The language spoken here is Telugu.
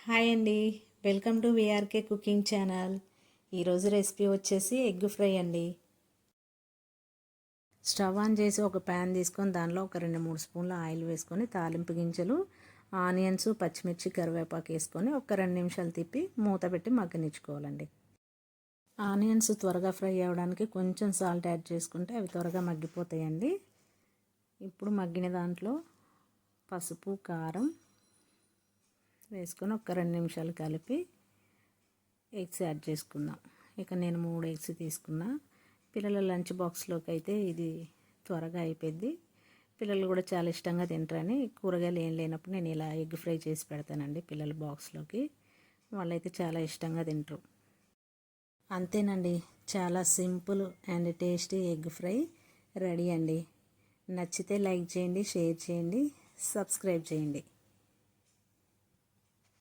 హాయ్ అండి, welcome to VRK cooking channel. ఈరోజు రెసిపీ వచ్చేసి ఎగ్ ఫ్రై అండి. స్టవ్ ఆన్ చేసి ఒక ప్యాన్ తీసుకొని దానిలో ఒక 2-3 స్పూన్ల ఆయిల్ వేసుకొని తాలింపు గింజలు, ఆనియన్స్, పచ్చిమిర్చి, కరివేపాకు వేసుకొని ఒక 2 నిమిషాలు తిప్పి మూత పెట్టి మగ్గనిచ్చుకోవాలండి. ఆనియన్స్ త్వరగా ఫ్రై అవ్వడానికి కొంచెం సాల్ట్ యాడ్ చేసుకుంటే అవి త్వరగా మగ్గిపోతాయండి. ఇప్పుడు మగ్గిన దాంట్లో పసుపు, కారం వేసుకొని ఒక 2 నిమిషాలు కలిపి ఎగ్స్ యాడ్ చేసుకుందాం. ఇక నేను 3 ఎగ్స్ తీసుకున్నా. పిల్లల లంచ్ బాక్స్లోకి అయితే ఇది త్వరగా అయిపోద్ది. పిల్లలు కూడా చాలా ఇష్టంగా తింటారని కూరగాయలు ఏం లేనప్పుడు నేను ఇలా ఎగ్ ఫ్రై చేసి పెడతానండి పిల్లల బాక్స్లోకి. వాళ్ళైతే చాలా ఇష్టంగా తింటారు. అంతేనండి, చాలా simple and tasty egg fry ready అండి. నచ్చితే లైక్ చేయండి, షేర్ చేయండి, సబ్స్క్రైబ్ చేయండి.